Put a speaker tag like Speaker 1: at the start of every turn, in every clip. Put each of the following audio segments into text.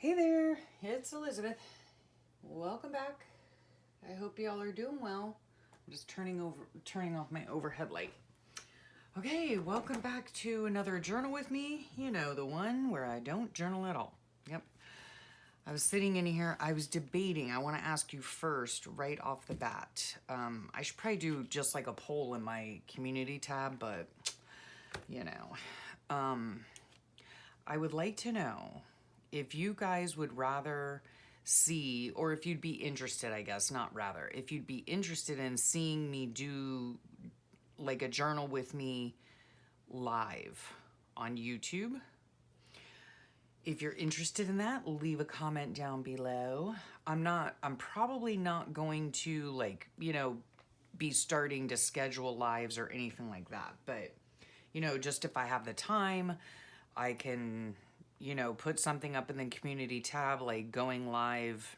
Speaker 1: Hey there, it's Elizabeth. Welcome back. I hope y'all are doing well. I'm just turning off my overhead light. Okay, welcome back to another journal with me. You know, the one where I don't journal at all. Yep. I was sitting in here, I was debating. I want to ask you first, right off the bat. I should probably do just like a poll in my community tab, but you know. I would like to know if you guys would rather see, or if you'd be interested, I guess, not rather, if you'd be interested in seeing me do like a journal with me live on YouTube. If you're interested in that, leave a comment down below. I'm probably not going to like, be starting to schedule lives or anything like that. But, just if I have the time, I can, put something up in the community tab, like going live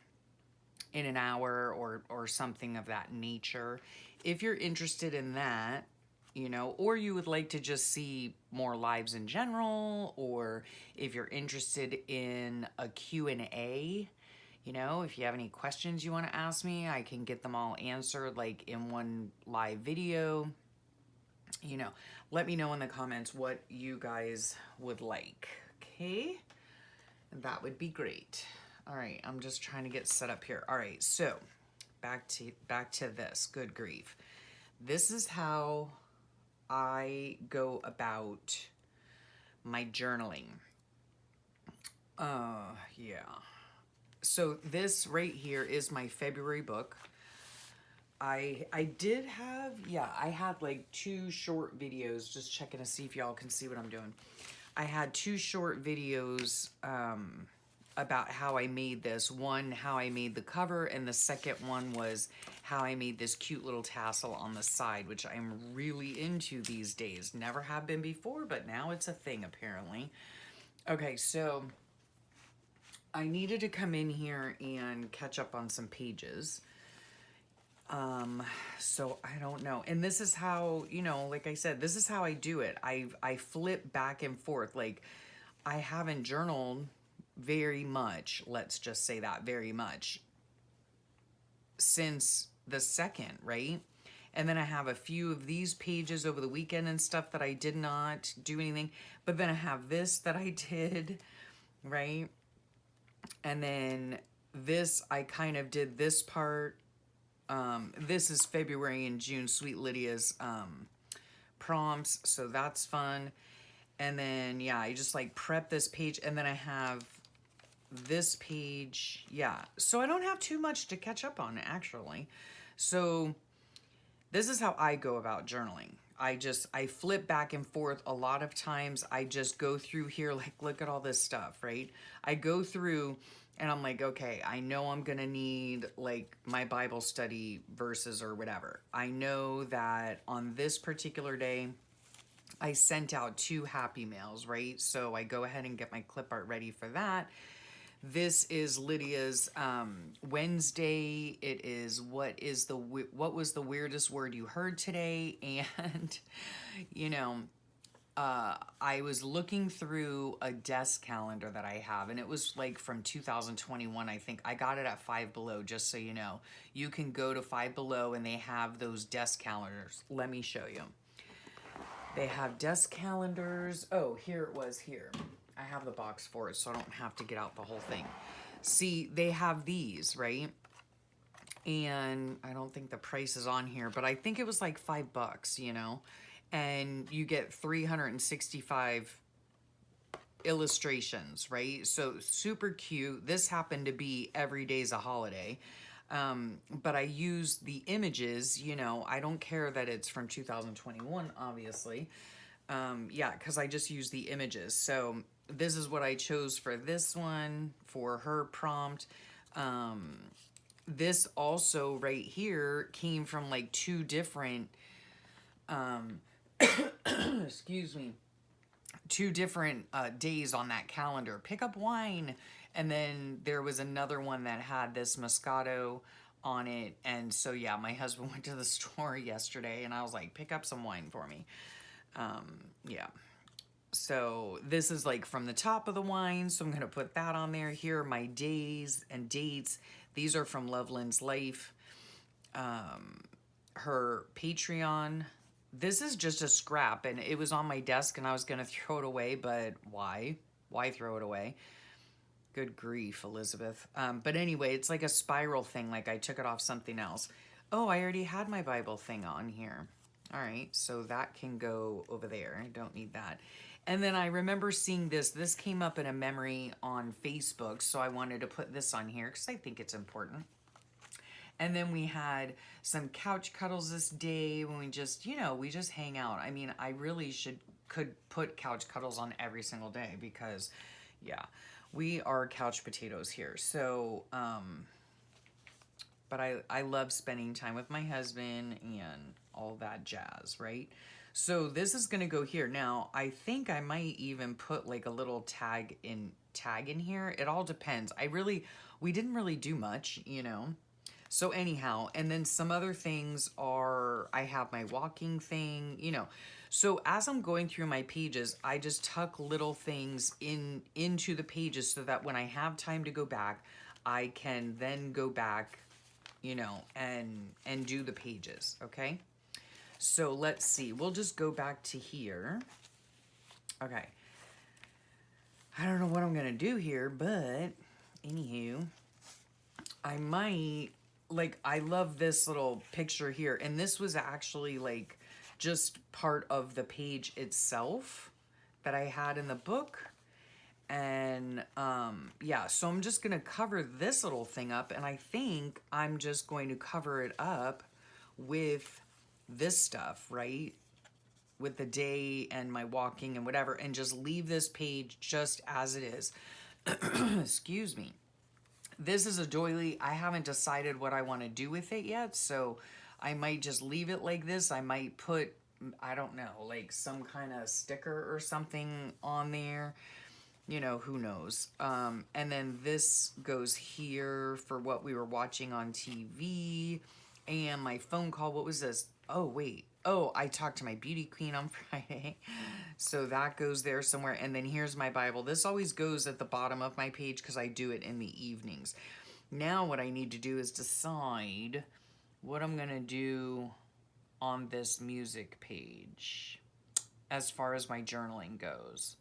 Speaker 1: in an hour or something of that nature. If you're interested in that, or you would like to just see more lives in general, or if you're interested in a Q&A, if you have any questions you want to ask me, I can get them all answered like in one live video. Let me know in the comments what you guys would like, okay? That would be great. All right, I'm just trying to get set up here. All right, so back to this. Good grief. This is how I go about my journaling. Yeah. So this right here is my February book. I had like 2 short videos, just checking to see if y'all can see what I'm doing. I had 2 short videos about how I made this. One, how I made the cover, and the second one was how I made this cute little tassel on the side, which I'm really into these days. Never have been before, but now it's a thing apparently. Okay, so I needed to come in here and catch up on some pages. So I don't know. And this is how, like I said, this is how I do it. I flip back and forth. Like, I haven't journaled very much, let's just say that, very much, since the 2nd, right? And then I have a few of these pages over the weekend and stuff that I did not do anything. But then I have this that I did, right? And then this, I kind of did this part. This is February and June, Sweet Lydia's prompts, so that's fun. And then, yeah, I just like prep this page, and then I have this page. Yeah, so I don't have too much to catch up on, actually. So this is how I go about journaling. I flip back and forth. A lot of times I just go through here, like, look at all this stuff, right? I go through and I'm like, okay, I know I'm gonna need like my Bible study verses or whatever. I know that on this particular day, I sent out 2 happy mails, right? So I go ahead and get my clip art ready for that. This is Lydia's Wednesday. It is what was the weirdest word you heard today? And I was looking through a desk calendar that I have, and it was like from 2021, I think. I got it at Five Below, just so you know. You can go to Five Below and they have those desk calendars. Let me show you. They have desk calendars. Oh, here it was here. I have the box for it, so I don't have to get out the whole thing. See, they have these, right? And I don't think the price is on here, but I think it was like $5, and you get 365 illustrations, right? So super cute. This happened to be every day's a holiday. But I use the images, I don't care that it's from 2021, obviously. Yeah, because I just use the images. So this is what I chose for this one, for her prompt. This also right here came from like 2 different, excuse me, 2 different days on that calendar. Pick up wine. And then there was another one that had this Moscato on it. And so, yeah, my husband went to the store yesterday and I was like, pick up some wine for me. Yeah. So this is like from the top of the wine. So I'm going to put that on there. Here are my days and dates. These are from Loveland's Life. Her Patreon. This is just a scrap, and it was on my desk, and I was going to throw it away, but why? Why throw it away? Good grief, Elizabeth. But anyway, it's like a spiral thing. Like I took it off something else. Oh, I already had my Bible thing on here. All right, so that can go over there. I don't need that. And then I remember seeing this. This came up in a memory on Facebook, so I wanted to put this on here because I think it's important. And then we had some couch cuddles this day when we just, we just hang out. I mean, I really could put couch cuddles on every single day because, yeah, we are couch potatoes here. So, but I love spending time with my husband and all that jazz, right? So this is gonna go here. Now, I think I might even put like a little tag in here. It all depends. We didn't really do much, So anyhow, and then some other things are, I have my walking thing, So as I'm going through my pages, I just tuck little things into the pages so that when I have time to go back, I can then go back, and do the pages, okay? So let's see, we'll just go back to here. Okay. I don't know what I'm gonna do here, but anywho, I might, like, I love this little picture here. And this was actually like just part of the page itself that I had in the book. And yeah, so I'm just gonna cover this little thing up, and I think I'm just going to cover it up with this stuff, right? With the day and my walking and whatever, and just leave this page just as it is. Excuse me. This is a doily. I haven't decided what I want to do with it yet, so I might just leave it like this. I might put, I don't know, like some kind of sticker or something on there. Who knows? And then this goes here for what we were watching on TV. And my phone call, what was this? Oh, wait. Oh, I talked to my beauty queen on Friday. So that goes there somewhere. And then here's my Bible. This always goes at the bottom of my page because I do it in the evenings. Now what I need to do is decide what I'm going to do on this music page as far as my journaling goes.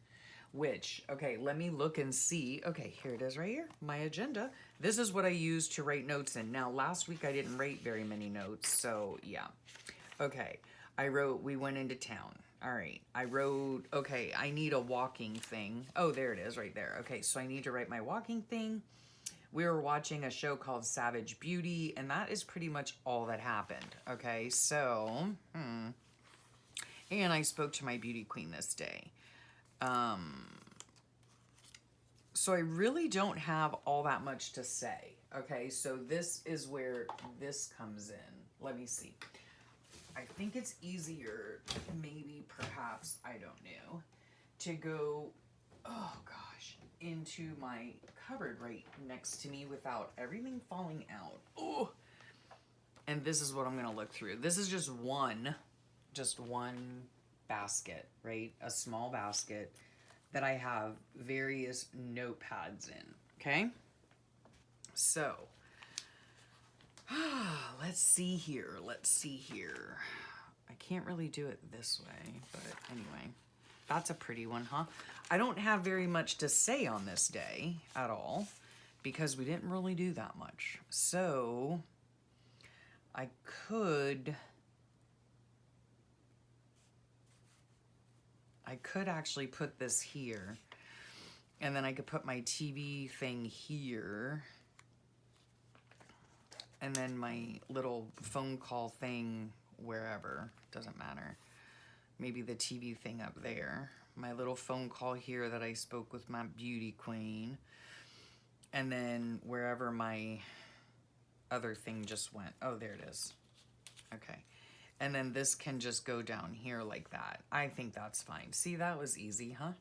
Speaker 1: Okay, let me look and see. Okay, here it is right here, my agenda. This is what I use to write notes in. Now, last week I didn't write very many notes, so yeah. Okay, I wrote, we went into town. All right, I wrote, okay, I need a walking thing. Oh, there it is right there. Okay, so I need to write my walking thing. We were watching a show called Savage Beauty, and that is pretty much all that happened. Okay, so, and I spoke to my beauty queen this day. So I really don't have all that much to say. Okay, so this is where this comes in. Let me see. I think it's easier, maybe, perhaps, I don't know, to go, oh gosh, into my cupboard right next to me without everything falling out. Oh, and this is what I'm going to look through. This is just one basket, right? A small basket that I have various notepads in, okay? So, let's see here. I can't really do it this way, but anyway, that's a pretty one, huh? I don't have very much to say on this day at all because we didn't really do that much. So, I could actually put this here, and then I could put my TV thing here, and then my little phone call thing wherever, doesn't matter. Maybe the TV thing up there. My little phone call here that I spoke with my beauty queen, and then wherever my other thing just went. Oh, there it is. Okay. And then this can just go down here like that. I think that's fine. See, that was easy, huh?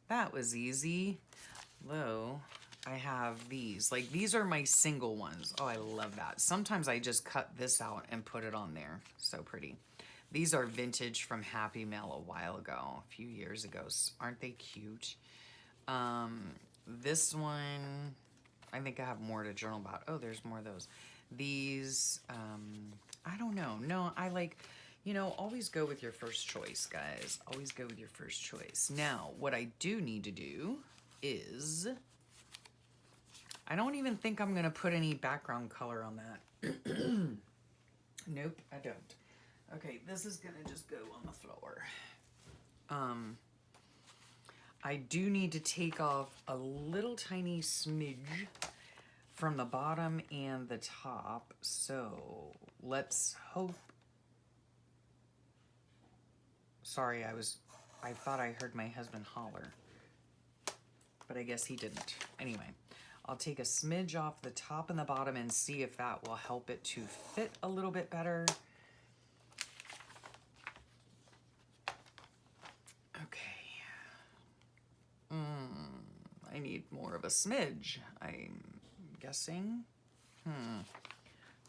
Speaker 1: That was easy. Though, I have these. Like, these are my single ones. Oh, I love that. Sometimes I just cut this out and put it on there. So pretty. These are vintage from Happy Mail a while ago, a few years ago. Aren't they cute? This one, I think I have more to journal about. Oh, there's more of those. These, I don't know. No, I like, you know, always go with your first choice, guys. Always go with your first choice. Now, what I do need to do is, I don't even think I'm going to put any background color on that. Nope, I don't. Okay, this is going to just go on the floor. I do need to take off a little tiny smidge from the bottom and the top. So let's hope. Sorry, I thought I heard my husband holler, but I guess he didn't. Anyway, I'll take a smidge off the top and the bottom and see if that will help it to fit a little bit better. Okay. I need more of a smidge, I'm guessing.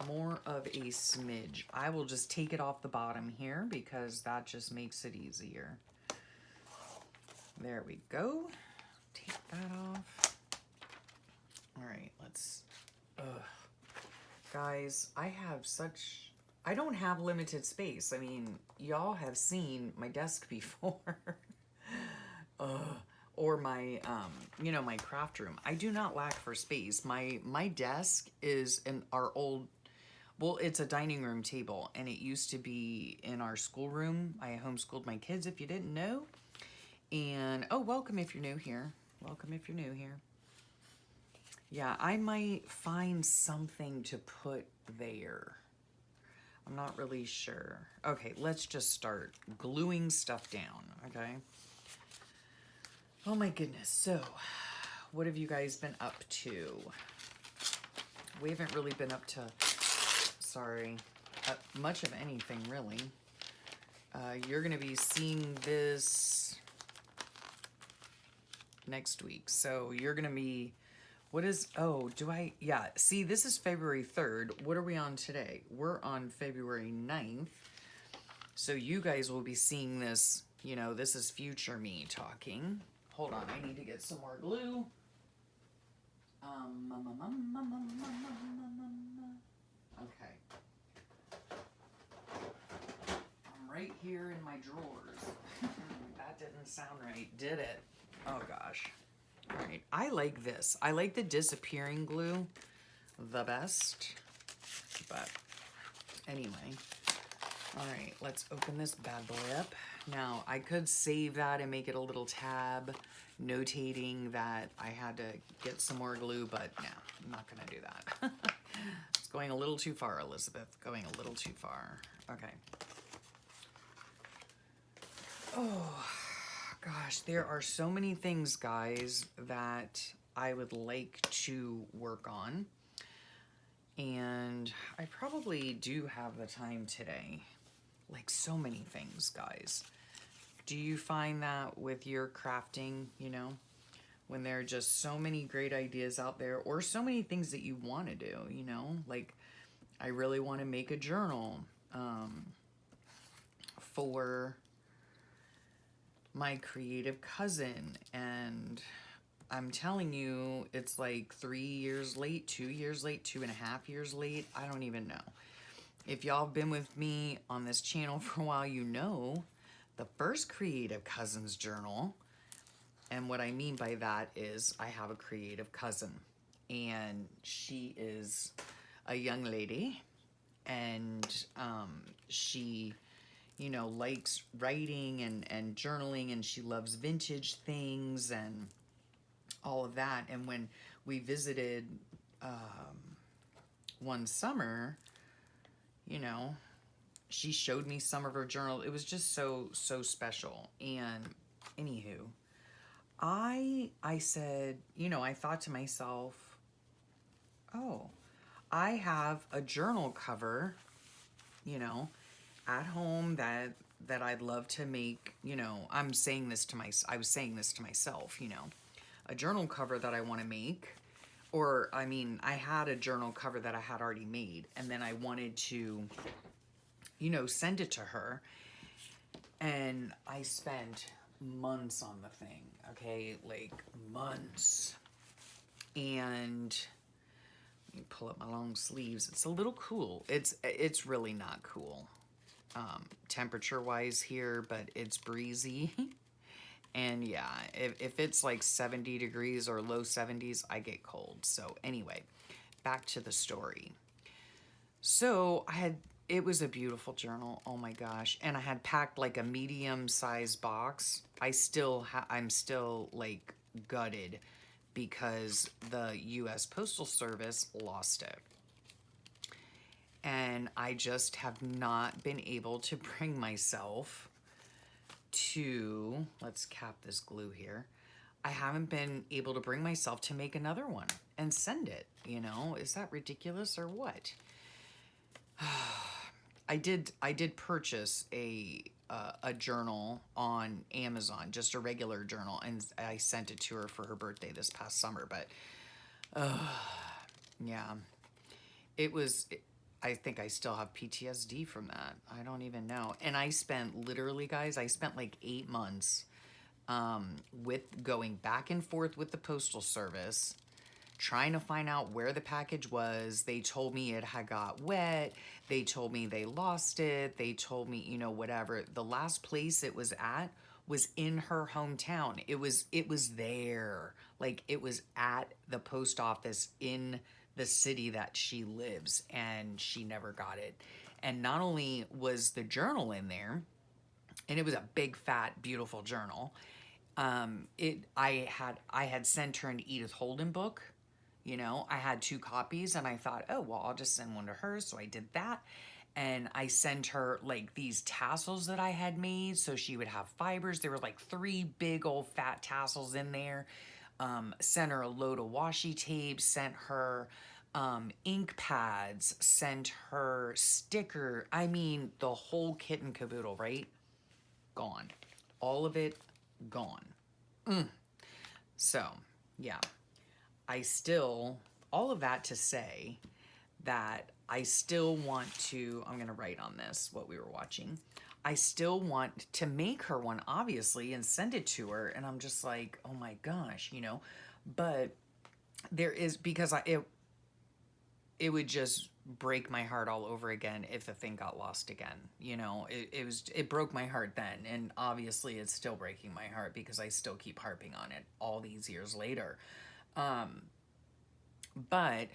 Speaker 1: More of a smidge. I will just take it off the bottom here because that just makes it easier. There we go. Take that off. All right, let's, guys, I don't have limited space. I mean, y'all have seen my desk before. Or my, you know, my craft room. I do not lack for space. My desk is in our old, well, it's a dining room table, and it used to be in our schoolroom. I homeschooled my kids, if you didn't know. And, oh, welcome if you're new here. Welcome if you're new here. Yeah, I might find something to put there. I'm not really sure. Okay, let's just start gluing stuff down, okay? Oh my goodness. So, what have you guys been up to? We haven't really been up to, much of anything really. You're going to be seeing this next week. So, you're going to be, yeah, see, this is February 3rd. What are we on today? We're on February 9th. So, you guys will be seeing this, you know, this is future me talking. Hold on, I need to get some more glue. Okay. I'm right here in my drawers. That didn't sound right, did it? Oh gosh. All right, I like this. I like the disappearing glue the best. But anyway. All right, let's open this bad boy up. Now, I could save that and make it a little tab, notating that I had to get some more glue, but no, I'm not gonna do that. It's going a little too far, Elizabeth, going a little too far. Okay. Oh, gosh, there are so many things, guys, that I would like to work on. And I probably do have the time today. Like so many things, guys. Do you find that with your crafting, you know, when there are just so many great ideas out there or so many things that you want to do, you know, like I really want to make a journal for my creative cousin, and I'm telling you, it's like 3 years late, 2 years late, 2.5 years late. I don't even know. If y'all have been with me on this channel for a while, you know the first Creative Cousins journal. And what I mean by that is I have a creative cousin, and she is a young lady, and she, you know, likes writing and journaling, and she loves vintage things and all of that. And when we visited one summer, you know, she showed me some of her journal. It was just so special. And anywho, I said, you know, I thought to myself, oh, I have a journal cover, you know, at home that I'd love to make, you know, I was saying this to myself, you know, a journal cover that I want to make. Or, I mean, I had a journal cover that I had already made, and then I wanted to, send it to her. And I spent months on the thing, okay? Like months. And let me pull up my long sleeves. It's a little cool. It's really not cool, temperature-wise here, but it's breezy. And yeah, if it's like 70 degrees or low 70s, I get cold. So anyway, back to the story. So it was a beautiful journal. Oh my gosh. And I had packed like a medium-sized box. I'm still like gutted because the U.S. Postal Service lost it. And I just have not been able to bring myself to, let's cap this glue here. I haven't been able to bring myself to make another one and send it, Is that ridiculous or what? I did purchase a journal on Amazon, just a regular journal, and I sent it to her for her birthday this past summer, but yeah, I think I still have PTSD from that. I don't even know. And I spent literally, guys, like 8 months with going back and forth with the Postal Service, trying to find out where the package was. They told me it had got wet. They told me they lost it. They told me, whatever. The last place it was at was in her hometown. It was there. Like, it was at the post office in the city that she lives, and she never got it. And not only was the journal in there, and it was a big, fat, beautiful journal, I had sent her an Edith Holden book. I had 2 copies, and I thought, oh, well, I'll just send one to her. So I did that. And I sent her like these tassels that I had made so she would have fibers. There were like 3 big old fat tassels in there. Sent her a load of washi tape, sent her ink pads, sent her sticker. I mean, the whole kit and caboodle, right? Gone. All of it gone. So, yeah. All of that to say that I still want to, I'm going to write on this what we were watching. I still want to make her one, obviously, and send it to her. And I'm just like, oh my gosh, but there is, because it would just break my heart all over again if the thing got lost again. It broke my heart then. And obviously it's still breaking my heart because I still keep harping on it all these years later. But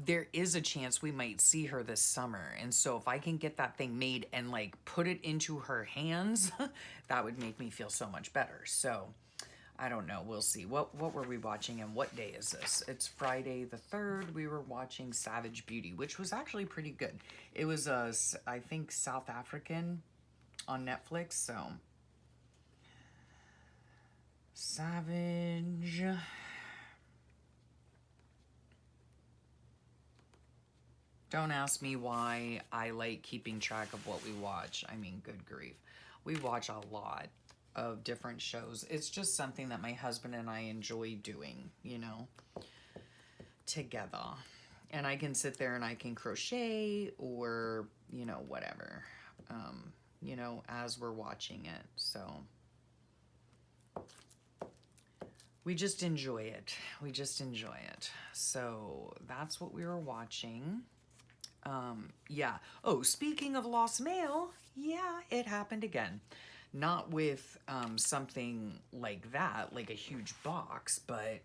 Speaker 1: there is a chance we might see her this summer. And so if I can get that thing made and like put it into her hands, that would make me feel so much better. So I don't know. We'll see. What were we watching and what day is this? It's Friday the 3rd. We were watching Savage Beauty, which was actually pretty good. It was, I think, South African on Netflix. So Savage. Don't ask me why I like keeping track of what we watch. I mean, good grief. We watch a lot of different shows. It's just something that my husband and I enjoy doing, together. And I can sit there and I can crochet or, whatever, as we're watching it. So we just enjoy it. So that's what we were watching. Yeah. Oh, speaking of lost mail, yeah, it happened again. Not with something like that, like a huge box, but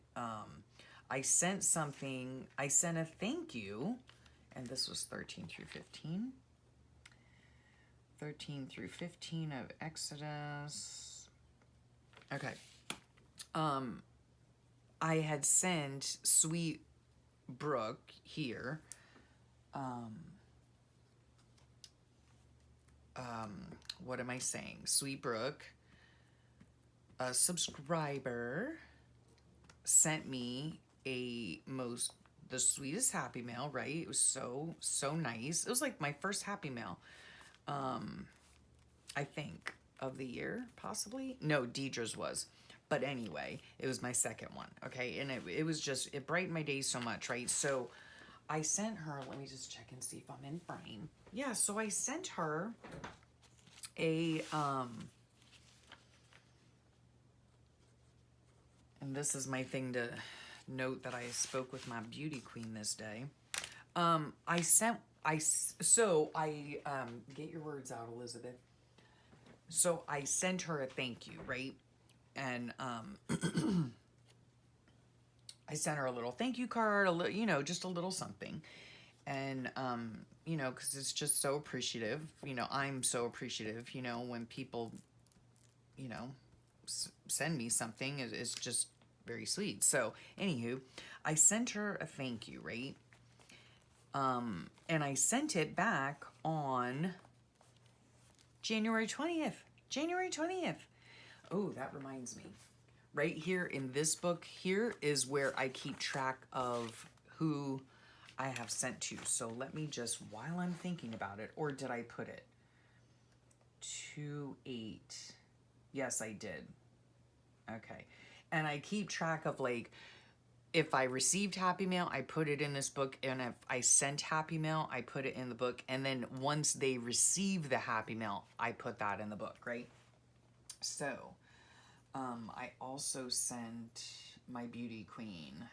Speaker 1: I sent something. I sent a thank you, and this was 13 through 15. 13 through 15 of Exodus. Okay. I had sent Sweet Brooke here. What am I saying? Sweet Brooke, a subscriber, sent me the sweetest Happy Mail, right? It was so nice. It was like my first Happy Mail, I think, of the year, possibly. No, Deidre's was. But anyway, it was my second one, okay? And it was just, it brightened my day so much, right? So I sent her, let me just check and see if I'm in frame. Yeah, so I sent her a, and this is my thing to note that I spoke with my beauty queen this day. Get your words out, Elizabeth. So I sent her a thank you, right? And, I sent her a little thank you card, a little, you know, just a little something. And, you know, cause it's just so appreciative, you know, I'm so appreciative, you know, when people, you know, send me something, it's just very sweet. So anywho, I sent her a thank you, right? And I sent it back on January 20th. January 20th. Oh, that reminds me. Right here in this book here is where I keep track of who I have sent to. So let me just, while I'm thinking about it, or did I put it? 2/8. Yes, I did. Okay. And I keep track of, like, if I received Happy Mail, I put it in this book. And if I sent Happy Mail, I put it in the book. And then once they receive the Happy Mail, I put that in the book, right? So, I also sent my beauty queen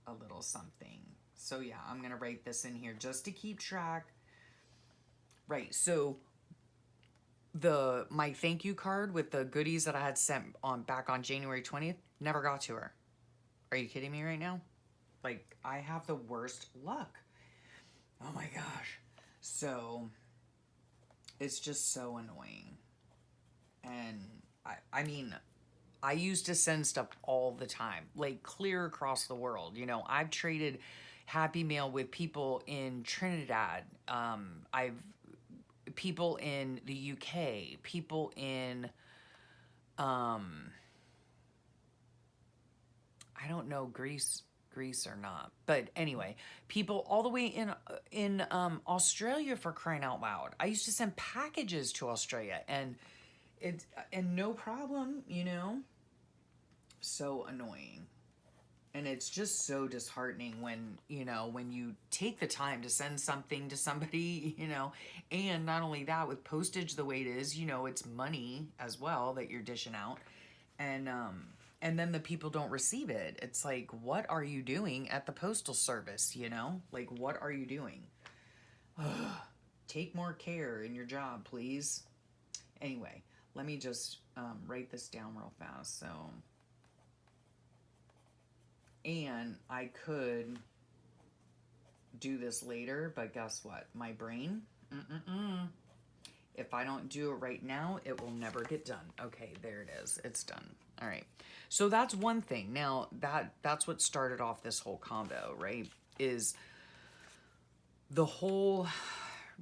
Speaker 1: a little something. So yeah, I'm going to write this in here just to keep track. Right. So my thank you card with the goodies that I had sent back on January 20th never got to her. Are you kidding me right now? Like, I have the worst luck. Oh my gosh. So it's just so annoying. And I mean, I used to send stuff all the time, like clear across the world. You know, I've traded Happy Mail with people in Trinidad. People in the UK, people in, I don't know, Greece or not. But anyway, people all the way in Australia, for crying out loud. I used to send packages to Australia, and no problem, you know. So annoying. And it's just so disheartening when, you know, when you take the time to send something to somebody, you know, and not only that, with postage the way it is, you know, it's money as well that you're dishing out. And then the people don't receive it. It's like, what are you doing at the postal service, you know? Like, what are you doing? Take more care in your job, please. Anyway, let me just write this down real fast. So, and I could do this later, but guess what? My brain, if I don't do it right now, it will never get done. Okay, there it is. It's done. All right. So that's one thing. Now, that's what started off this whole combo, right? Is the whole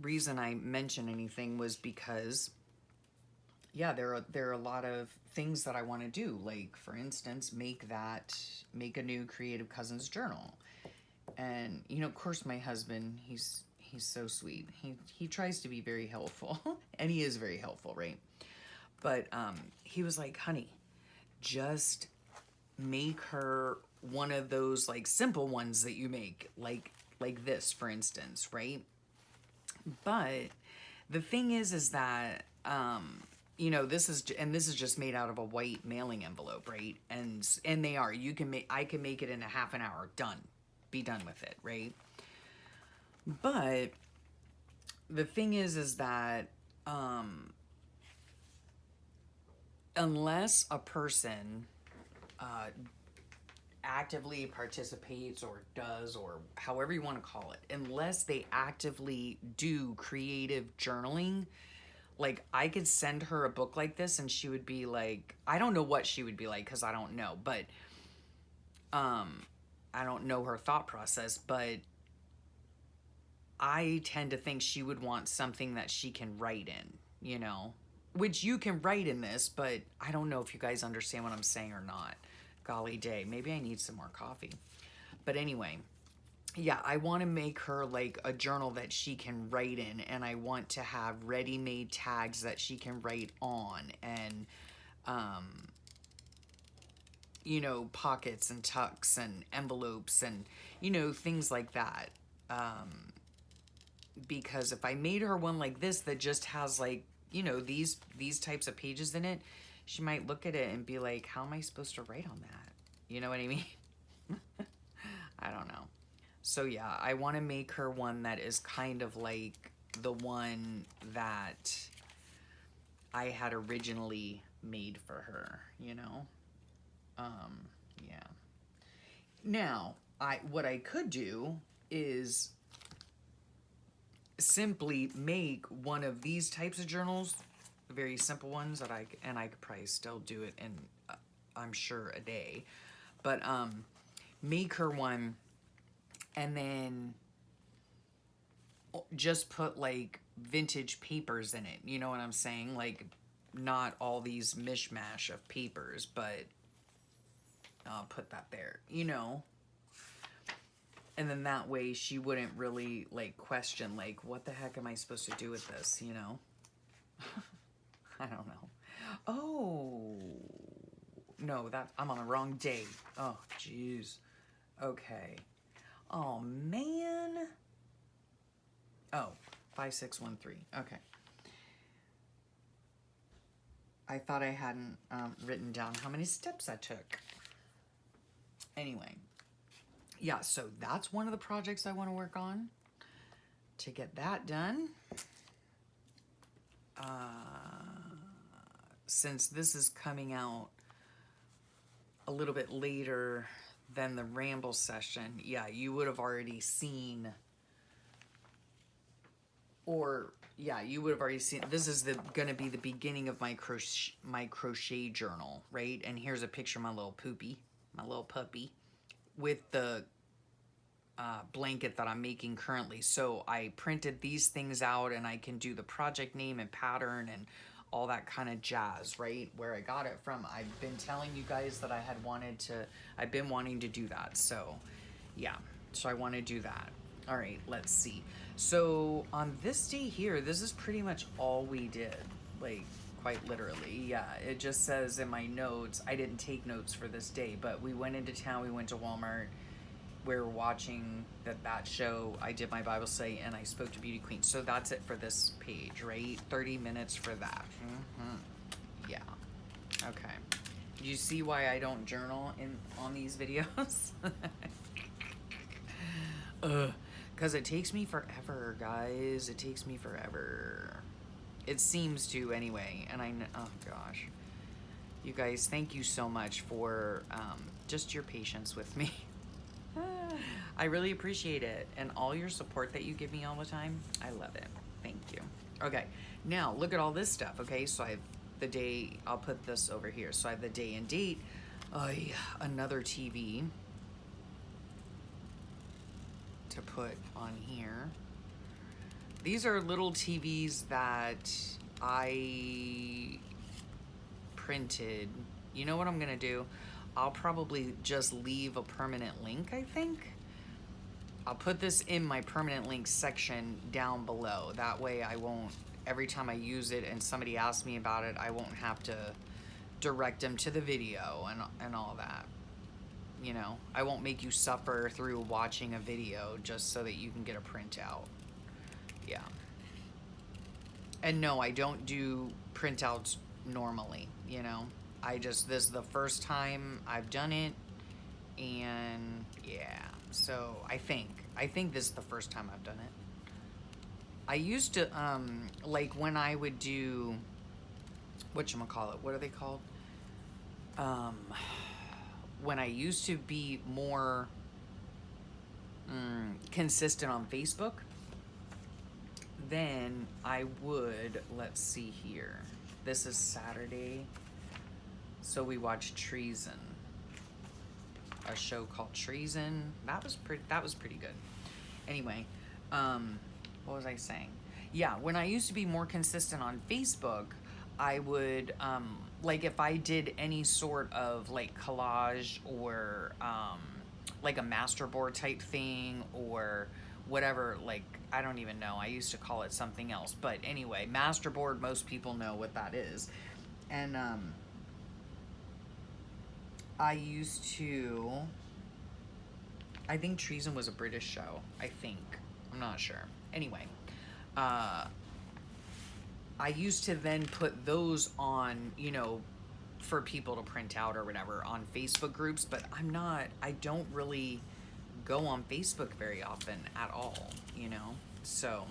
Speaker 1: reason I mentioned anything was because, yeah, there are a lot of things that I want to do. Like, for instance, make a new Creative Cousins journal. And, you know, of course, my husband, he's so sweet. He tries to be very helpful, and he is very helpful, right? But he was like, honey, just make her one of those, like, simple ones that you make, like this, for instance, right? But the thing is that, you know, this is just made out of a white mailing envelope, right? And I can make it in a half an hour, done. Be done with it, right? But the thing is that unless a person actively participates or does, or however you want to call it, unless they actively do creative journaling, like, I could send her a book like this and she would be like, I don't know what she would be like, because I don't know, but I don't know her thought process, but I tend to think she would want something that she can write in, you know, which you can write in this, but I don't know if you guys understand what I'm saying or not. Golly day, maybe I need some more coffee. But anyway, yeah, I want to make her like a journal that she can write in, and I want to have ready-made tags that she can write on, and you know, pockets and tucks and envelopes and, you know, things like that. Because if I made her one like this that just has like, you know, these types of pages in it, she might look at it and be like, how am I supposed to write on that? You know what I mean? I don't know. So yeah, I want to make her one that is kind of like the one that I had originally made for her, you know? Yeah. Now, what I could do is simply make one of these types of journals, very simple ones that I could probably still do it in, I'm sure, a day. But make her one and then just put like vintage papers in it. You know what I'm saying? Like not all these mishmash of papers, but I'll put that there, you know? And then that way she wouldn't really like question like, what the heck am I supposed to do with this, you know? I don't know. Oh, no, I'm on the wrong day. Oh, jeez. Okay. Oh, man. Oh, 5613. Okay. I thought I hadn't written down how many steps I took. Anyway. Yeah, so that's one of the projects I want to work on to get that done. Since this is coming out a little bit later than the ramble session, yeah, you would have already seen, or yeah, you would have already seen, this is gonna be the beginning of my crochet journal, right? And here's a picture of my little puppy, with the blanket that I'm making currently. So I printed these things out and I can do the project name and pattern and all that kind of jazz, right? Where I got it from. I've been telling you guys that I've been wanting to do that. So yeah, so I want to do that. All right, let's see. So on this day here, this is pretty much all we did, like quite literally. Yeah, it just says in my notes, I didn't take notes for this day, but we went into town, we went to Walmart, we were watching that show, I did my Bible study, and I spoke to Beauty Queen. So that's it for this page, right? 30 minutes for that. Yeah. Okay. Do you see why I don't journal on these videos? Because it takes me forever, guys. It takes me forever. It seems to, anyway. And oh gosh. You guys, thank you so much for just your patience with me. I really appreciate it, and all your support that you give me all the time. I love it. Thank you. Okay, now look at all this stuff. Okay, so I have the day, I'll put this over here. So I have the day and date. Another TV to put on here. These are little TVs that I printed. You know what I'm gonna do? I'll probably just leave a permanent link, I think. I'll put this in my permanent link section down below. That way I won't, every time I use it and somebody asks me about it, I won't have to direct them to the video and all that. You know, I won't make you suffer through watching a video just so that you can get a printout. Yeah. And no, I don't do printouts normally, you know. This is the first time I've done it, and yeah, so I think this is the first time I've done it. I used to, like when I would do, whatchamacallit, what are they called? When I used to be more consistent on Facebook, then I would, let's see here, this is Saturday. So we watched Treason, a show called Treason. That was pretty good. Anyway, what was I saying? Yeah, when I used to be more consistent on Facebook, I would like if I did any sort of like collage or like a masterboard type thing or whatever, like I don't even know. I used to call it something else, but anyway, masterboard, most people know what that is, and I used to, I think Treason was a British show, I think. I'm not sure. Anyway, uh, I used to then put those on, you know, for people to print out or whatever on Facebook groups, but I don't really go on Facebook very often at all, you know? So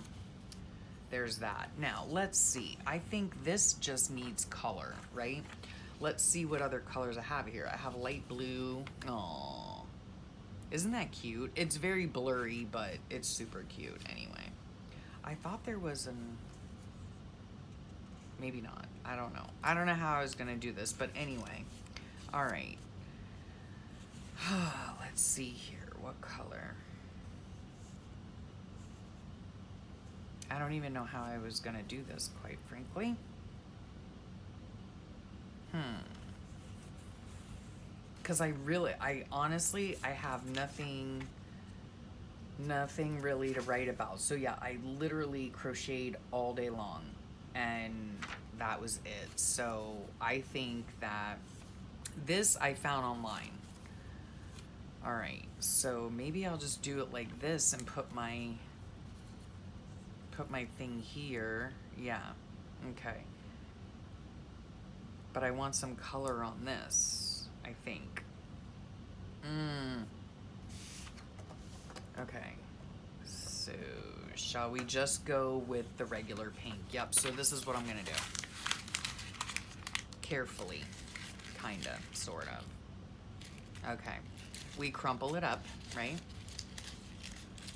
Speaker 1: there's that. Now, let's see. I think this just needs color, right? Let's see what other colors I have here. I have light blue. Oh, isn't that cute? It's very blurry, but it's super cute anyway. I thought there was an, maybe not. I don't know. I don't know how I was gonna do this, but anyway. All right. Let's see here. What color? I don't even know how I was gonna do this, quite frankly. Because I honestly, I have nothing really to write about. So yeah, I literally crocheted all day long and that was it. So I think that this I found online. All right, so maybe I'll just do it like this and put my thing here. Yeah, okay. But I want some color on this, I think. Okay, so shall we just go with the regular pink? Yep, so this is what I'm gonna do. Carefully, kinda, sorta. Okay, we crumple it up, right?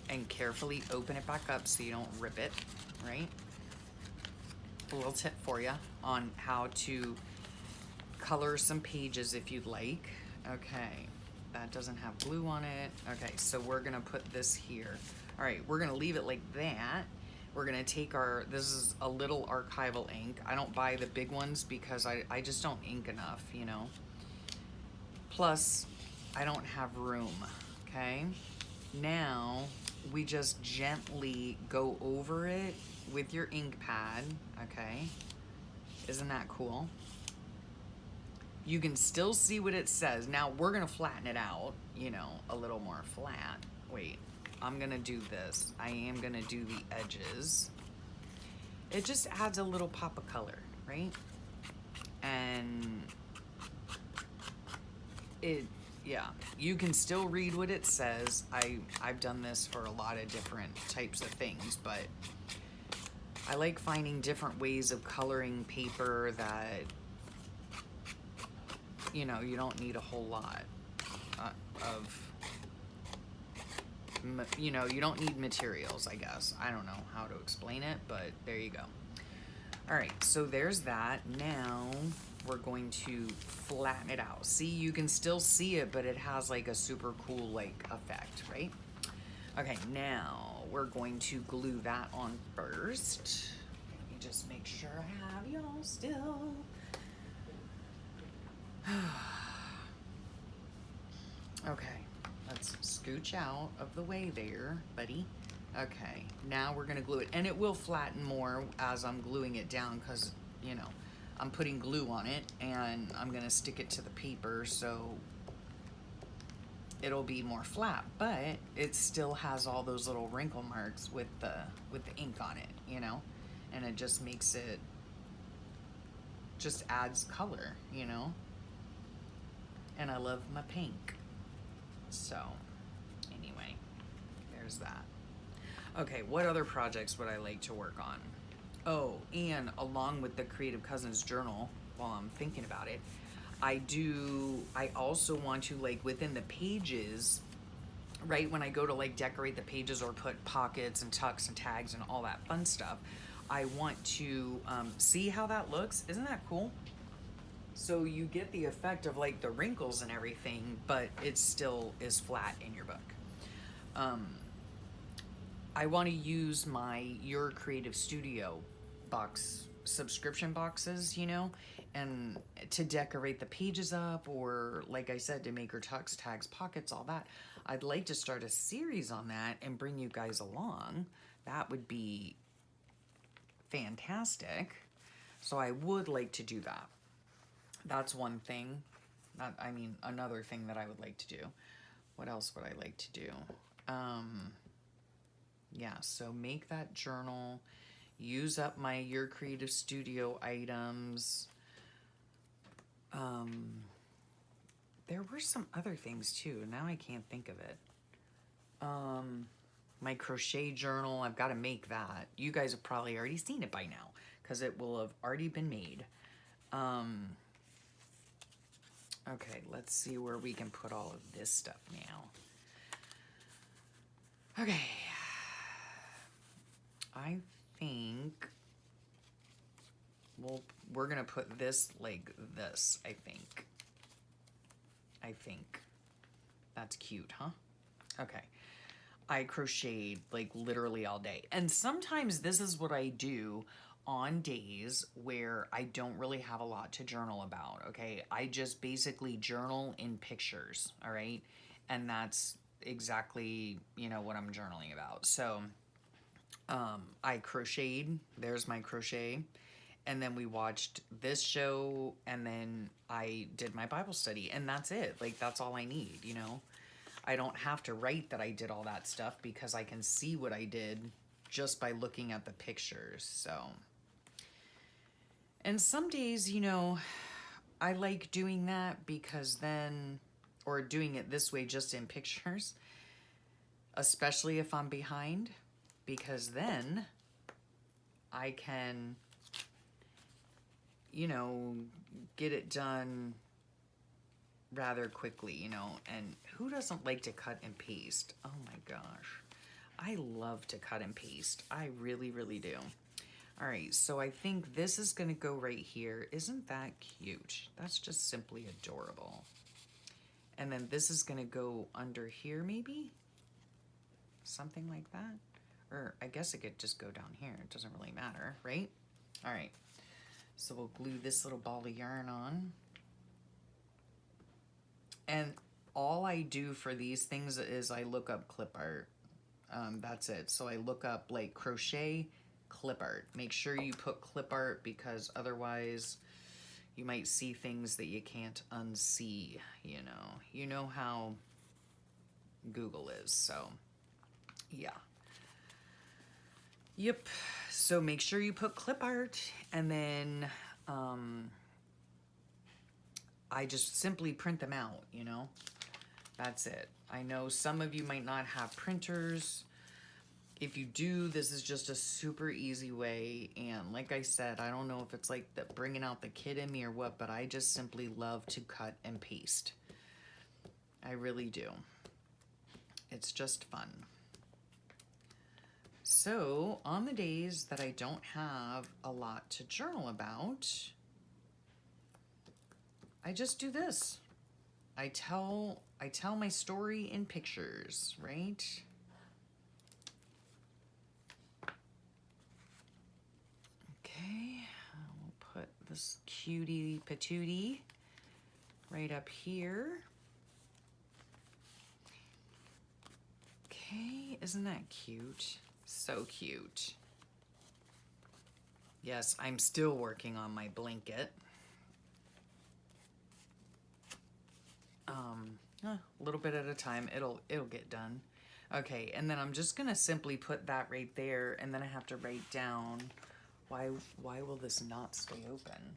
Speaker 1: And carefully open it back up so you don't rip it, right? A little tip for you on how to color some pages if you'd like. Okay, that doesn't have glue on it. Okay, so we're gonna put this here. All right, we're gonna leave it like that. We're gonna take this is a little archival ink. I don't buy the big ones because I just don't ink enough, you know? Plus, I don't have room, okay? Now, we just gently go over it with your ink pad, okay? Isn't that cool? You can still see what it says. Now, we're gonna flatten it out, you know, a little more flat. Wait, I'm gonna do this. I am gonna do the edges. It just adds a little pop of color, right? And yeah, you can still read what it says. I've done this for a lot of different types of things, but I like finding different ways of coloring paper that, you know, you don't need a whole lot you know, you don't need materials, I guess. I don't know how to explain it, but there you go. All right, so there's that. Now we're going to flatten it out. See, you can still see it, but it has like a super cool like effect, right? Okay, now we're going to glue that on first. Let me just make sure I have y'all still. Okay, let's scooch out of the way there, buddy. Okay, now we're gonna glue it, and it will flatten more as I'm gluing it down because, you know, I'm putting glue on it and I'm gonna stick it to the paper, so it'll be more flat, but it still has all those little wrinkle marks with the ink on it, you know, and it just makes it, just adds color, you know, and I love my pink. So anyway, there's that. Okay, what other projects would I like to work on? Oh, and along with the Creative Cousins journal, while I'm thinking about it, I also want to, like, within the pages, right, when I go to like decorate the pages or put pockets and tucks and tags and all that fun stuff, I want to see how that looks. Isn't that cool? So you get the effect of like the wrinkles and everything, but it still is flat in your book. I want to use my Your Creative Studio box subscription boxes, you know, and to decorate the pages up, or like I said, to make her tucks, tags, pockets, all that. I'd like to start a series on that and bring you guys along. That would be fantastic. So I would like to do that. That's one thing I mean, another thing that I would like to do. What else would I like to do? Yeah, so make that journal. Use up my Your Creative Studio items. There were some other things too. Now I can't think of it. My crochet journal, I've got to make that. You guys have probably already seen it by now because it will have already been made. Okay, let's see where we can put all of this stuff now. Okay. I think we're going to put this like this, I think. That's cute, huh? Okay. I crocheted like literally all day. And sometimes this is what I do on days where I don't really have a lot to journal about, okay? I just basically journal in pictures, all right? And that's exactly, you know, what I'm journaling about. So I crocheted. There's my crochet. And then we watched this show, and then I did my Bible study, and that's it. Like, that's all I need, you know? I don't have to write that I did all that stuff because I can see what I did just by looking at the pictures, so. And some days, you know, I like doing that because then, or doing it this way just in pictures, especially if I'm behind, because then I can, you know, get it done rather quickly, you know. And who doesn't like to cut and paste? Oh my gosh. I love to cut and paste. I really, really do. All right, so I think this is going to go right here. Isn't that cute? That's just simply adorable. And then this is going to go under here maybe? Something like that? Or I guess it could just go down here. It doesn't really matter, right? All right. So we'll glue this little ball of yarn on. And all I do for these things is I look up clip art. That's it. So I look up like crochet, clip art. Make sure you put clip art because otherwise you might see things that you can't unsee, you know. You know how Google is, so yeah. Yep. So make sure you put clip art, and then I just simply print them out, you know. That's it. I know some of you might not have printers. If you do, this is just a super easy way. And like I said, I don't know if it's like the bringing out the kid in me or what, but I just simply love to cut and paste. I really do. It's just fun. So on the days that I don't have a lot to journal about, I just do this. I tell my story in pictures, right? Okay, we'll put this cutie patootie right up here. Okay, isn't that cute? So cute. Yes, I'm still working on my blanket. A little bit at a time, it'll get done. Okay, and then I'm just gonna simply put that right there, and then I have to write down why will this not stay open?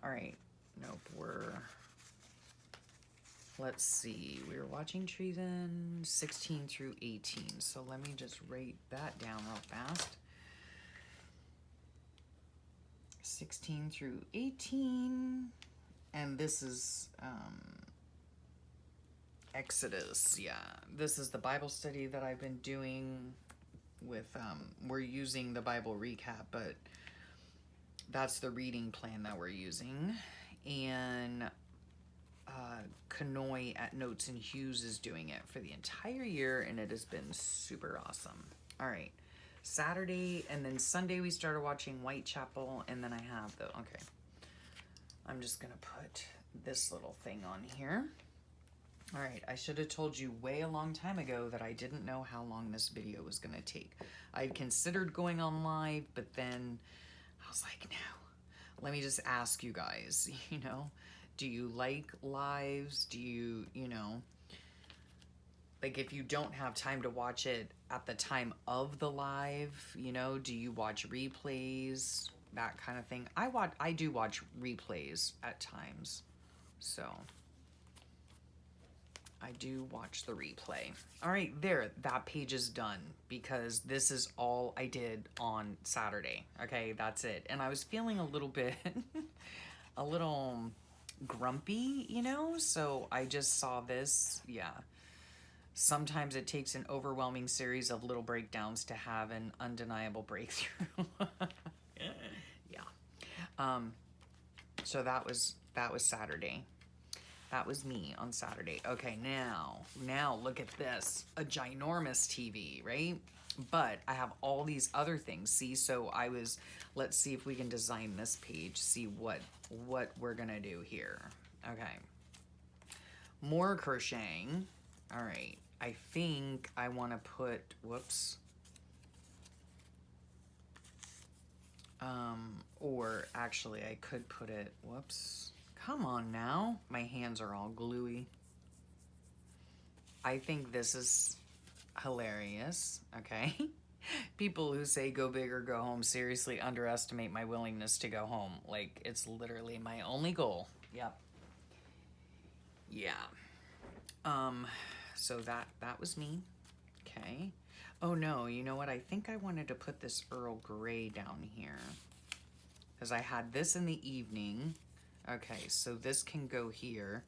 Speaker 1: All right, nope, let's see, we were watching Treason 16 through 18, so let me just write that down real fast. 16 through 18, and this is Exodus. Yeah, this is the Bible study that I've been doing with, we're using the Bible recap, but that's the reading plan that we're using. And Kanoi at Notes and Hughes is doing it for the entire year, and it has been super awesome. All right, Saturday and then Sunday we started watching Whitechapel, and then I have the, okay, I'm just gonna put this little thing on here. All right, I should have told you way a long time ago that I didn't know how long this video was gonna take. I considered going on live, but then I was like, no, let me just ask you guys, you know, Do you like lives? Do you, like if you don't have time to watch it at the time of the live, do you watch replays, that kind of thing? I do watch replays at times. So I do watch the replay. All right, there, that page is done because this is all I did on Saturday. Okay, that's it. And I was feeling a little bit, a little grumpy, so I just saw this. Yeah. Sometimes it takes an overwhelming series of little breakdowns to have an undeniable breakthrough. Yeah. So that was Saturday. That was me on Saturday. Okay, now look at this. A ginormous TV, right? But I have all these other things. See, so let's see if we can design this page, see what we're gonna do here. Okay. More crocheting. All right. I think I want to put, whoops. Or actually I could put it, whoops. Come on now. My hands are all gluey. I think this is hilarious, okay? People who say go big or go home seriously underestimate my willingness to go home. Like, it's literally my only goal. Yep. Yeah. So that was me. Okay. Oh no, you know what? I think I wanted to put this Earl Grey down here because I had this in the evening. Okay, so this can go here.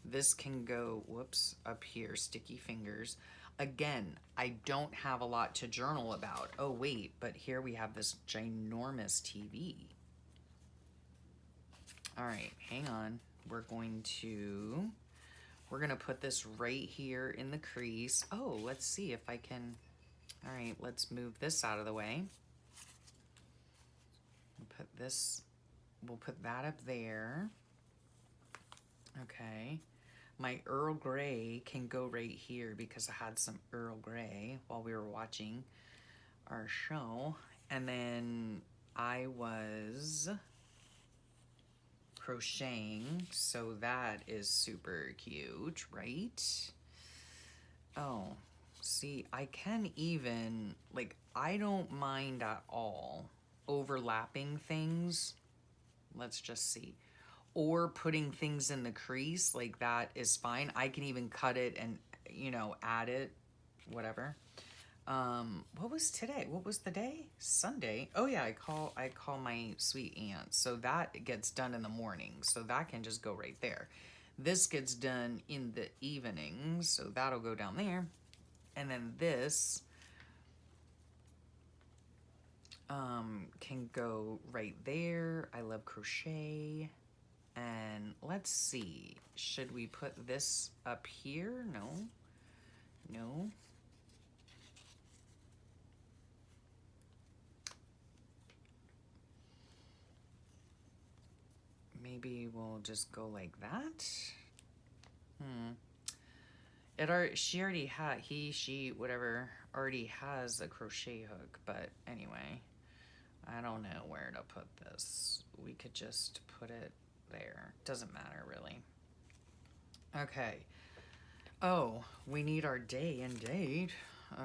Speaker 1: This can go, whoops, up here, sticky fingers. Again, I don't have a lot to journal about. Oh wait, but here we have this ginormous TV. All right, hang on. We're gonna put this right here in the crease. Oh, let's see if I can. All right, let's move this out of the way. We'll put that up there. Okay. My Earl Grey can go right here because I had some Earl Grey while we were watching our show. And then I was crocheting, so that is super cute, right? Oh, see, I can even, like, I don't mind at all overlapping things. Let's just see. Or putting things in the crease, like that is fine. I can even cut it and, add it, whatever. What was today? What was the day? Sunday. Oh yeah, I call my sweet aunt. So that gets done in the morning. So that can just go right there. This gets done in the evening. So that'll go down there. And then this can go right there. I love crochet. And let's see, should we put this up here? No. Maybe we'll just go like that. She already had, she, whatever, already has a crochet hook, but anyway, I don't know where to put this. We could just put it there. Doesn't matter, really. Okay. Oh, we need our day and date.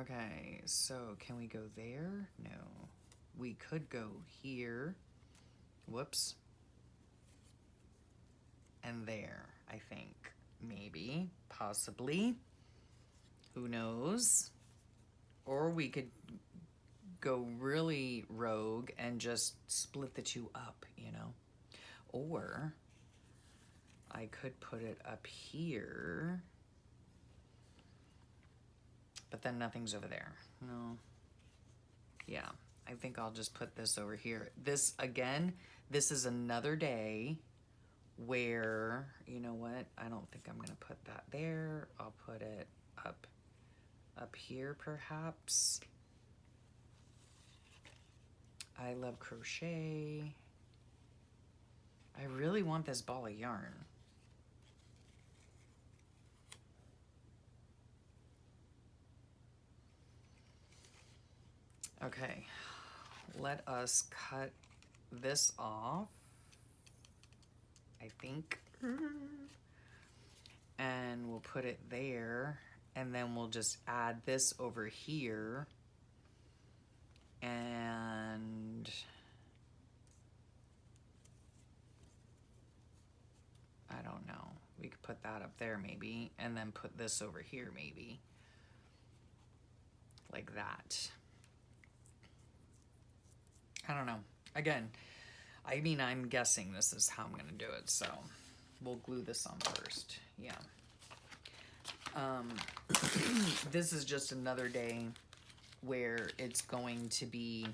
Speaker 1: Okay, so can we go there? No. We could go here. Whoops. And there, I think. Maybe. Possibly. Who knows? Or we could go really rogue and just split the two up, Or I could put it up here. But then nothing's over there. No. Yeah, I think I'll just put this over here. This, again, this is another day where, you know what? I don't think I'm going to put that there. I'll put it up here, perhaps. I love crochet. I really want this ball of yarn. Okay, let us cut this off. I think And we'll put it there, and then we'll just add this over here. And I don't know. We could put that up there maybe, and then put this over here maybe. Like that. I don't know. Again, I mean, I'm guessing this is how I'm going to do it, so we'll glue this on first. Yeah. This is just another day where it's going to be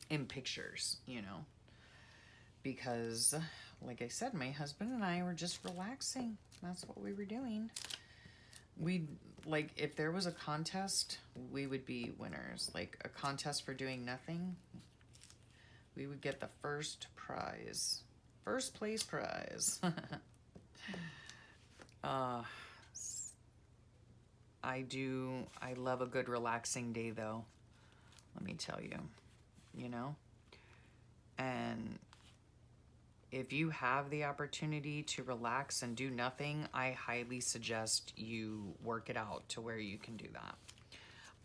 Speaker 1: in pictures, you know, because like I said, my husband and I were just relaxing. That's what we were doing. We, like, if there was a contest, we would be winners. Like a contest for doing nothing, we would get the first prize. First place prize. I love a good relaxing day though. Let me tell you, you know? And if you have the opportunity to relax and do nothing, I highly suggest you work it out to where you can do that.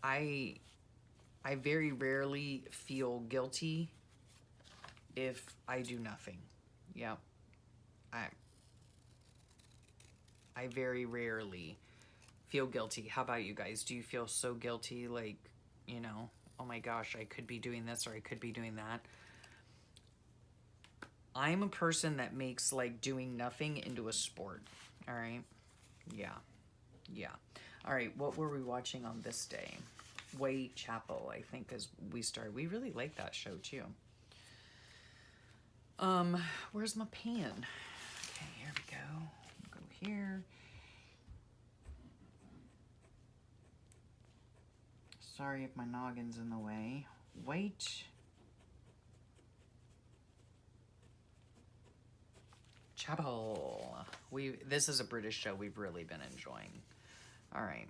Speaker 1: I very rarely feel guilty if I do nothing. Yep. I very rarely feel guilty. How about you guys? Do you feel so guilty, like, you know, oh my gosh, I could be doing this or I could be doing that? I'm a person that makes like doing nothing into a sport. All right. Yeah. Yeah. All right. What were we watching on this day? Whitechapel, I think, as we started. We really like that show too. Where's my pen? Okay, here we go. Go here. Sorry if my noggin's in the way. Whitechapel. This is a British show we've really been enjoying. All right.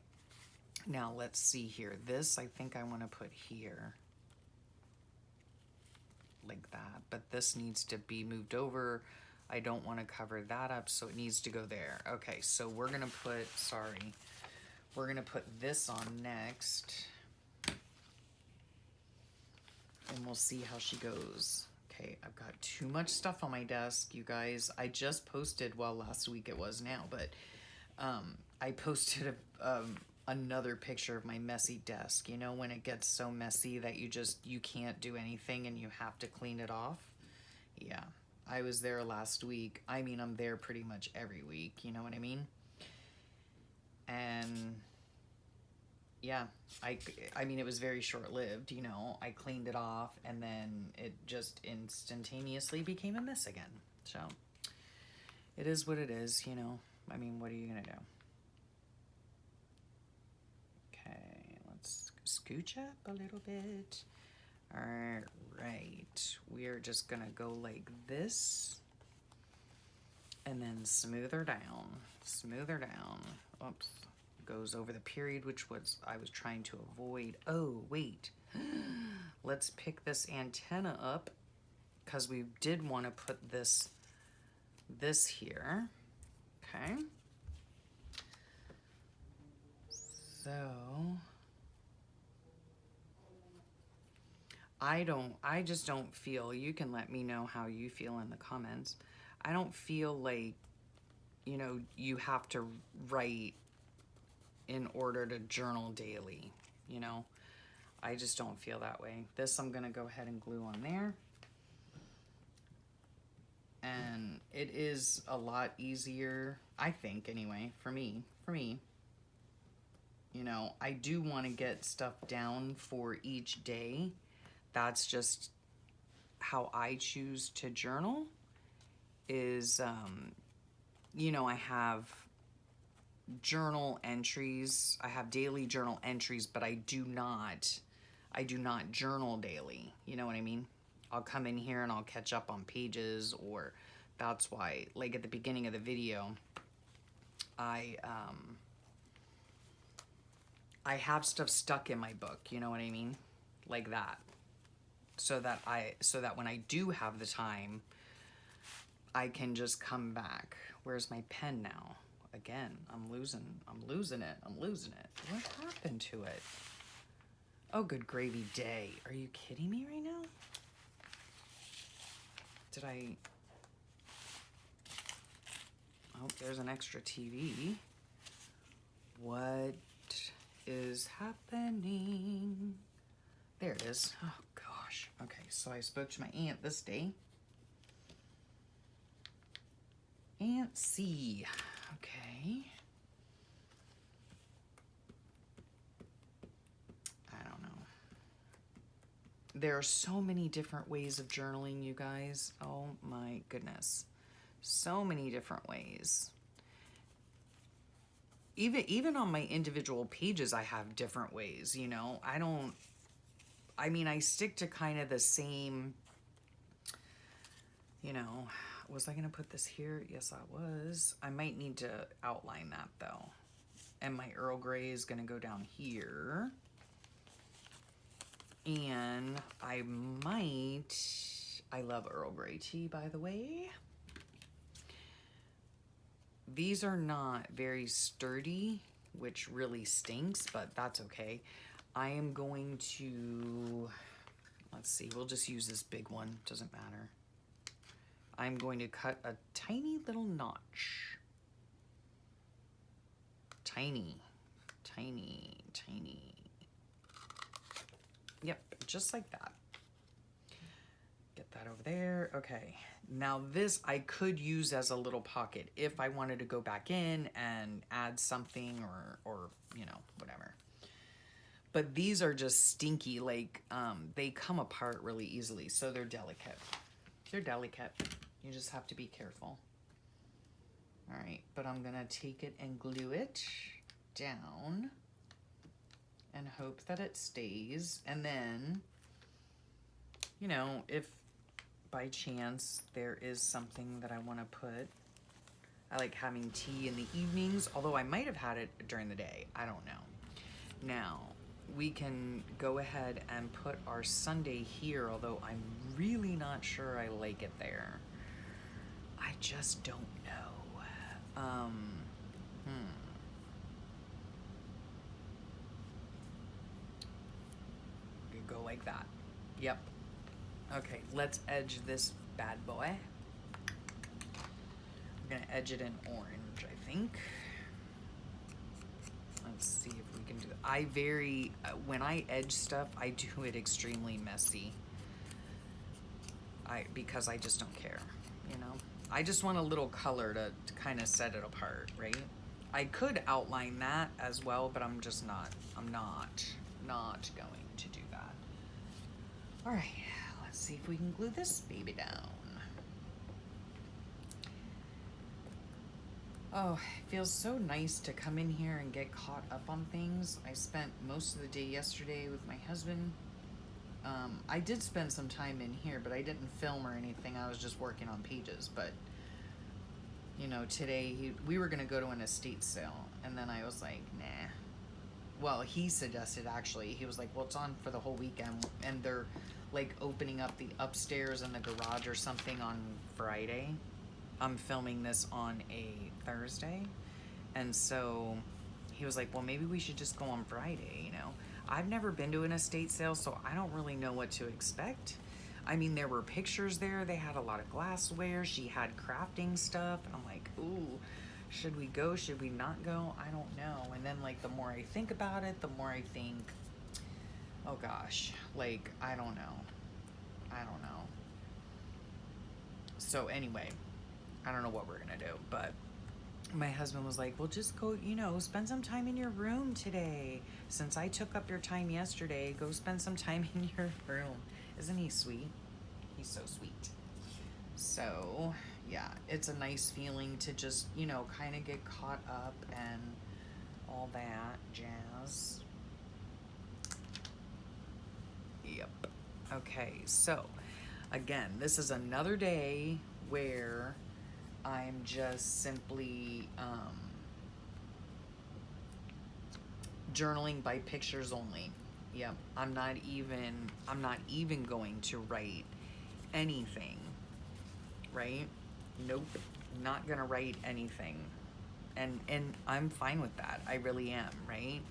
Speaker 1: Now let's see here. This I think I want to put here. Like that. But this needs to be moved over. I don't want to cover that up, so it needs to go there. Okay, so we're going to put, we're going to put this on next. And we'll see how she goes. Okay, I've got too much stuff on my desk, you guys. I just posted, well, last week it was now, but I posted another picture of my messy desk. You know, when it gets so messy that you can't do anything and you have to clean it off? Yeah, I was there last week. I mean, I'm there pretty much every week, you know what I mean? And yeah, I mean, it was very short-lived, you know. I cleaned it off, and then it just instantaneously became a mess again. So, it is what it is, you know. I mean, what are you going to do? Okay, let's scooch up a little bit. All right, we are just going to go like this, and then smooth her down. Smooth her down. Oops. Goes over the period, which I was trying to avoid. Oh, wait. Let's pick this antenna up because we did want to put this here. Okay. So I just don't feel, you can let me know how you feel in the comments. I don't feel like, you know, you have to write in order to journal daily, you know. I just don't feel that way. This I'm gonna go ahead and glue on there. And it is a lot easier, I think anyway, for me. You know, I do want to get stuff down for each day. That's just how I choose to journal is, you know, I have journal entries. I have daily journal entries, but I do not journal daily. You know what I mean? I'll come in here and I'll catch up on pages, or that's why, like at the beginning of the video, I have stuff stuck in my book, you know what I mean? Like that. So that when I do have the time, I can just come back. Where's my pen now? Again, I'm losing it. What happened to it? Oh, good gravy day. Are you kidding me right now? Did I... Oh, there's an extra TV. What is happening? There it is. Oh, gosh. Okay, so I spoke to my aunt this day. Aunt C. Okay. I don't know. There are so many different ways of journaling, you guys. Oh my goodness. So many different ways. Even on my individual pages, I have different ways, you know. I stick to kind of the same, you know. Was I going to put this here? Yes, I was. I might need to outline that, though. And my Earl Grey is going to go down here. And I love Earl Grey tea, by the way. These are not very sturdy, which really stinks, but that's okay. I am going to, let's see, we'll just use this big one. Doesn't matter. I'm going to cut a tiny little notch. Tiny. Yep, just like that. Get that over there. Okay. Now this I could use as a little pocket if I wanted to go back in and add something or you know, whatever. But these are just stinky, like they come apart really easily, so they're delicate. They're delicate. You just have to be careful. All right, but I'm gonna take it and glue it down and hope that it stays. And then, you know, if by chance there is something that I want to put, I like having tea in the evenings, although I might have had it during the day. I don't know. Now, we can go ahead and put our sundae here, although I'm really not sure I like it there. I just don't know. We go like that. Yep. Okay, let's edge this bad boy. We're gonna edge it in orange, I think. Let's see if we can do it. When I edge stuff, I do it extremely messy. Because I just don't care, you know? I just want a little color to kind of set it apart, right? I could outline that as well, but I'm not going to do that. All right, let's see if we can glue this baby down. Oh, it feels so nice to come in here and get caught up on things. I spent most of the day yesterday with my husband. I did spend some time in here, but I didn't film or anything. I was just working on pages. But, you know, today we were going to go to an estate sale. And then I was like, nah. Well, he suggested, actually. He was like, well, it's on for the whole weekend. And they're, like, opening up the upstairs and the garage or something on Friday. I'm filming this on a Thursday. And so he was like, well, maybe we should just go on Friday, you know. I've never been to an estate sale, so I don't really know what to expect. I mean, there were pictures there. They had a lot of glassware. She had crafting stuff. And I'm like, ooh, should we go? Should we not go? I don't know. And then, like, the more I think about it, the more I think, oh, gosh, like, I don't know. So anyway, I don't know what we're going to do, but my husband was like, well, just go, you know, spend some time in your room today. Since I took up your time yesterday, go spend some time in your room. Isn't he sweet? He's so sweet. So, yeah, it's a nice feeling to just, you know, kind of get caught up and all that jazz. Yep. Okay, so, again, this is another day where I'm just simply journaling by pictures only. Yep, I'm not even going to write anything, right? Nope, not gonna write anything. And I'm fine with that. I really am, right?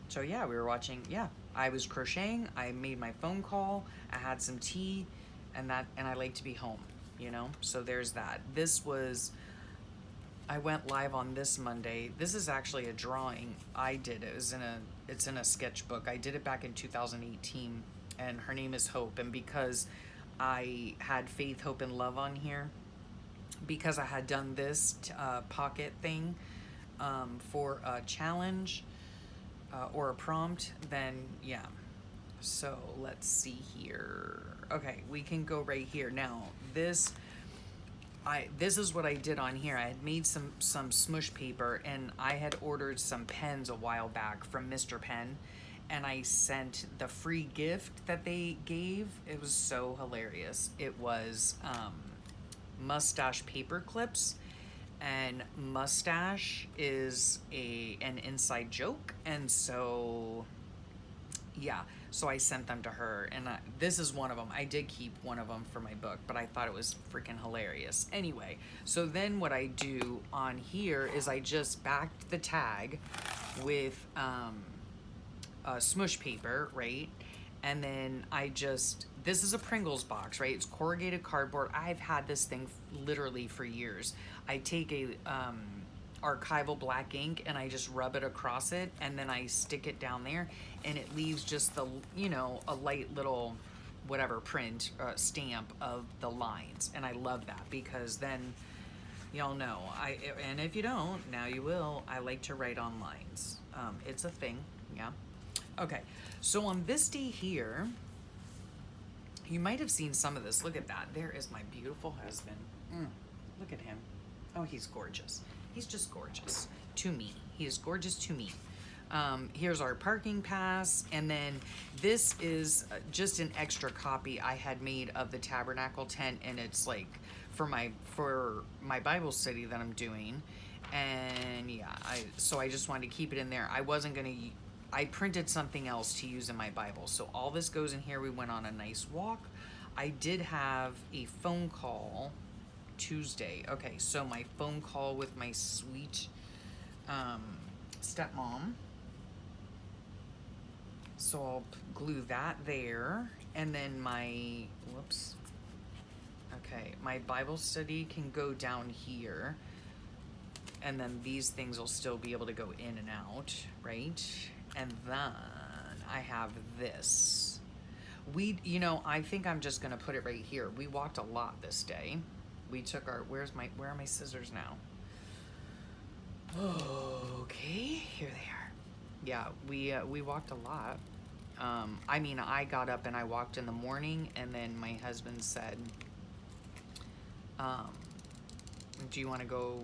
Speaker 1: So yeah, we were watching, yeah. I was crocheting, I made my phone call, I had some tea, and I like to be home, you know? So there's that. I went live on this Monday. This is actually a drawing I did. It's in a sketchbook. I did it back in 2018, and her name is Hope. And because I had faith, hope, and love on here, because I had done this pocket thing for a challenge or a prompt, then yeah. So let's see here. Okay, we can go right here. Now, this is what I did on here. I had made some Smoosh paper, and I had ordered some pens a while back from Mr. Pen, and I sent the free gift that they gave. It was so hilarious. It was mustache paper clips, and mustache is an inside joke, and so yeah, so I sent them to her, and this is one of them. I did keep one of them for my book, but I thought it was freaking hilarious. Anyway, so then what I do on here is I just backed the tag with Smoosh paper, right? And then this is a Pringles box, right? It's corrugated cardboard. I've had this thing literally for years. I take a archival black ink and I just rub it across it, and then I stick it down there, and it leaves just the, a light little whatever print stamp of the lines. And I love that, because then y'all know, and if you don't, now you will, I like to write on lines. It's a thing, yeah. Okay, so on this day here, you might have seen some of this. Look at that. There is my beautiful husband. Look at him. Oh, he's gorgeous. He's just gorgeous to me. He is gorgeous to me. Here's our parking pass. And then this is just an extra copy I had made of the tabernacle tent. And it's like for my Bible study that I'm doing. And yeah, so I just wanted to keep it in there. I printed something else to use in my Bible. So all this goes in here. We went on a nice walk. I did have a phone call Tuesday. Okay, so my phone call with my sweet stepmom. So I'll glue that there. And then my Bible study can go down here. And then these things will still be able to go in and out, right? And then I have this. I think I'm just gonna put it right here. We walked a lot this day. We took where are my scissors now? Okay, here they are. Yeah, we walked a lot. I got up and I walked in the morning, and then my husband said, do you want to go,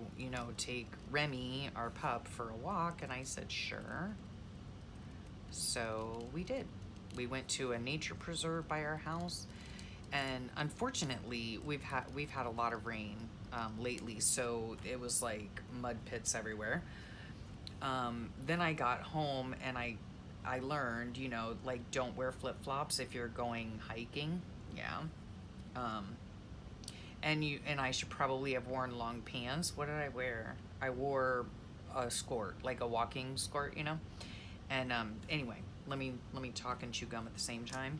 Speaker 1: take Remy, our pup, for a walk? And I said, sure. So we did. We went to a nature preserve by our house, and unfortunately we've had a lot of rain lately, so it was like mud pits everywhere. Then I got home and I learned, don't wear flip-flops if you're going hiking. Yeah. And I should probably have worn long pants. What did I wear? I wore a skirt, like a walking skirt, And anyway, let me talk and chew gum at the same time.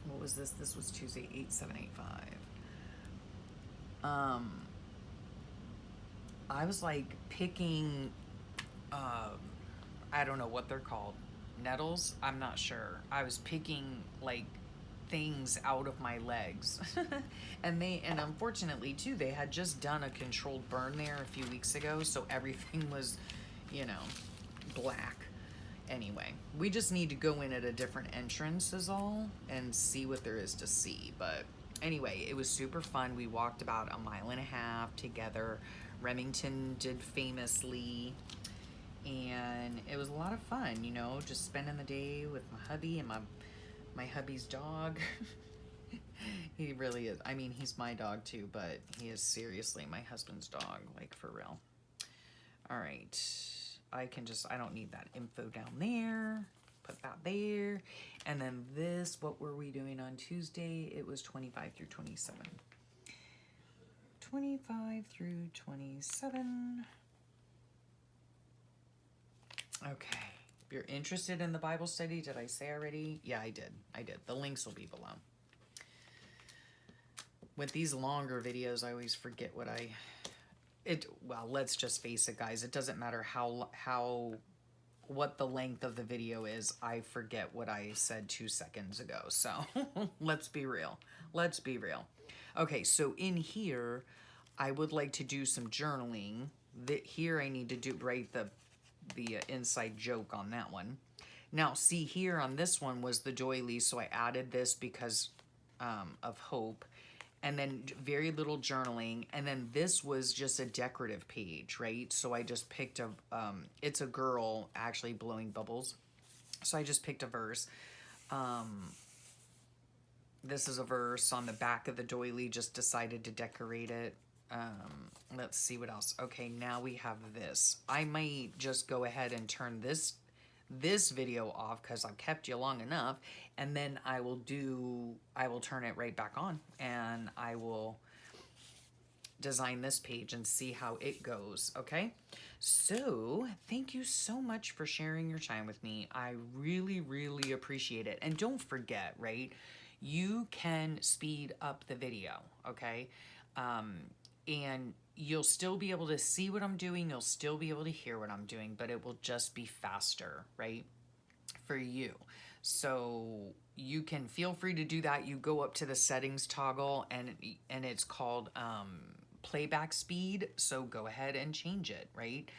Speaker 1: What was this? This was Tuesday, 8785. I was like picking, I don't know what they're called, nettles. I'm not sure. I was picking like things out of my legs, and unfortunately too, they had just done a controlled burn there a few weeks ago, so everything was, black. Anyway, we just need to go in at a different entrance is all, and see what there is to see. But anyway, it was super fun. We walked about 1.5 miles together. Remington did famously, and it was a lot of fun, just spending the day with my hubby and my hubby's dog. He really is. I mean, he's my dog too, but he is seriously my husband's dog, like for real. All right. I don't need that info down there. put that there. And then this, what were we doing on Tuesday? It was 25 through 27. 25 through 27. Okay. If you're interested in the Bible study, did I say already? Yeah, I did. The links will be below. With these longer videos, I always forget what well, let's just face it, guys. It doesn't matter what the length of the video is. I forget what I said 2 seconds ago. So let's be real. Okay, so in here, I would like to do some journaling. Here I need to write the inside joke on that one. Now, see here on this one was the doily, so I added this because of hope. And then very little journaling. And then this was just a decorative page, right? So I just picked it's a girl actually blowing bubbles. So I just picked a verse. This is a verse on the back of the doily, just decided to decorate it. Let's see what else. Okay, now we have this. I might just go ahead and turn this video off because I've kept you long enough, and then I will turn it right back on, and I will design this page and see how it goes. Okay, so thank you so much for sharing your time with me. I really appreciate it. And don't forget, right, you can speed up the video, okay? And you'll still be able to see what I'm doing. You'll still be able to hear what I'm doing, but it will just be faster, right? For you. So you can feel free to do that. You go up to the settings toggle and it's called playback speed. So go ahead and change it, right?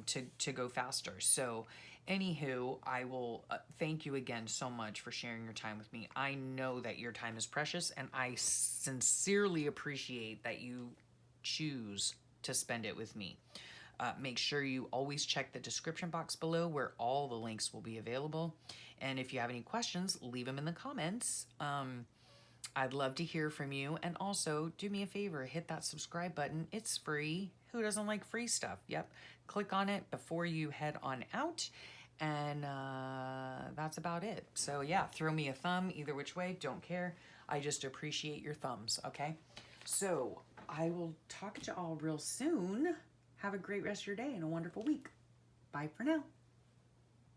Speaker 1: To go faster. So anywho, I will thank you again so much for sharing your time with me. I know that your time is precious, and I sincerely appreciate that you choose to spend it with me. Make sure you always check the description box below where all the links will be available. And if you have any questions, leave them in the comments. I'd love to hear from you. And also, do me a favor, hit that subscribe button. It's free. Who doesn't like free stuff? Yep. Click on it before you head on out. And that's about it. So yeah, throw me a thumb either which way. Don't care. I just appreciate your thumbs, okay? So I will talk to all real soon. Have a great rest of your day and a wonderful week. Bye for now.